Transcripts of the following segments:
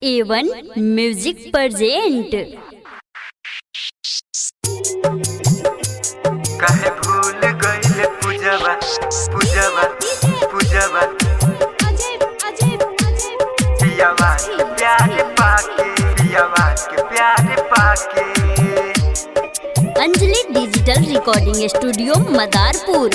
A1 music present. काहे भूल गइले पूजवा पूजवा पूजवा पियावा के प्यार पाके पियावा के प्यार पाके। Anjali digital recording studio Madarpur.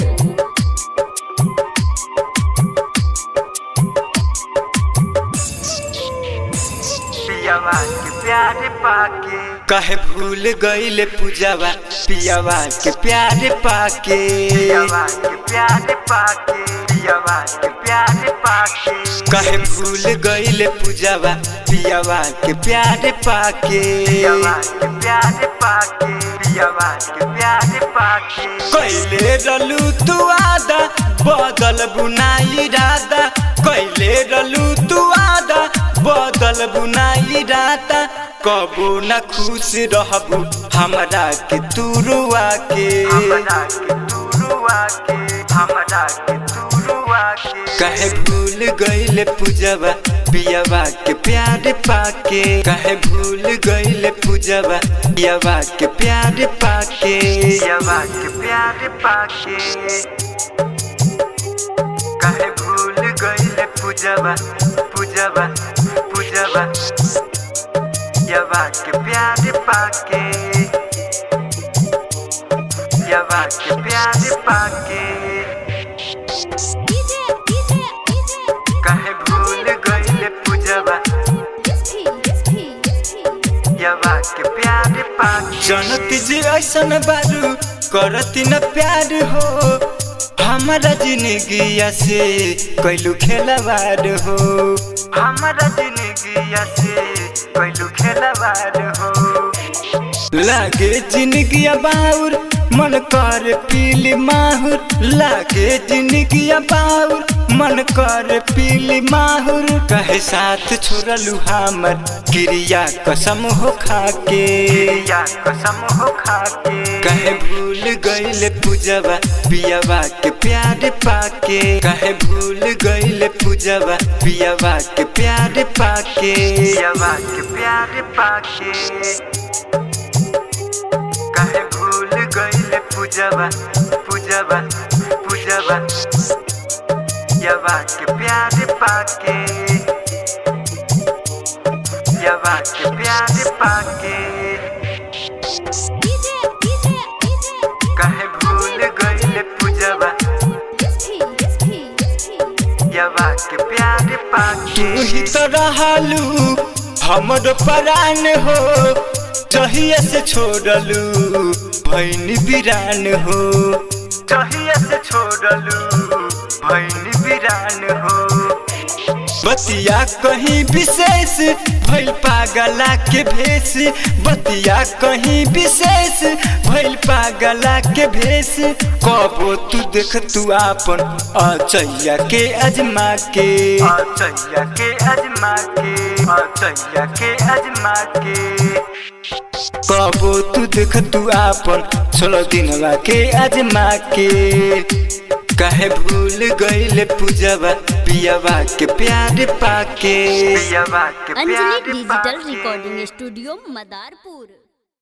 पियावा के प्यार पाके काहे भूल गइले पूजवा पियावा के प्यार पाके पियावा के प्यार पाके पियावा के प्यार पाके। काहे भूल गइले पूजवा पियावा के प्यार पाके पियावा के प्यार पाके पियावा के प्यार पाके। कइले रलू तू आदा बदल बुनाई रादा कइले रलू तू आदा बदल बुनाई राता। कबो न खुश रहबू हमरा के तू रुआ के हमरा के तू रुआ के हमरा के तू रुआ के। काहे भूल गइले पूजवा पियावा के प्यार पाके काहे भूल गइले पूजवा पियावा के प्यार पाके पियावा के प्यार पाके। काहे भूल गइले पूजवा पूजवा पूजवा पियावा के प्यार पाके पियावा के प्यार पाके। काहे भूल गइले पूजवा पियावा के प्यार पाके। जनती जी ऐसन बारू करती न प्यार हो हमारा जिंदगिया से कैलू खेलवार हो हमारा जिंदगिया से कैलू खेलवार हो। लागे जिंदगिया बाउर मन कर पीली माहुर लागे जिंदगिया बाउर मन कर पीली माहुर। कहे साथ छोड़लू हमर क्रिया कसम हो खाके क्रिया कसम हो खाके। कहे भूल गइले पूजवा पियावा के प्यार पाके कहे भूल गइले पूजवा पियावा के प्यार पाके पियावा के प्यार पाके। काहे भूल गइले पूजवा पूजवा पूजवा पियावा के प्यार पाके पियावा के प्यार पाके। काहे भूल गइले पूजवा पियावा के प्यार पाके। तू ही तो रहलू हमर प्राण हो जहिया से छोड़लू भैनी बिरान हो जहिया से छोड़लू भैनी बिरान हो। बतिया कहीं विशेष भइल पागला के भेष बतिया कहीं विशेष भइल पागला के भेष। कबो तू देख तू आपन अचैया के अजमा के अचैया के अजमा के अचैया के अजमा के। कबो तू देख तू आपन 16 दिनवा के अजमा के। काहे भूल गइले पूजवा पियावा के प्यार पाके पियावा के प्यार पाके। Anjali digital recording studio Madarpur.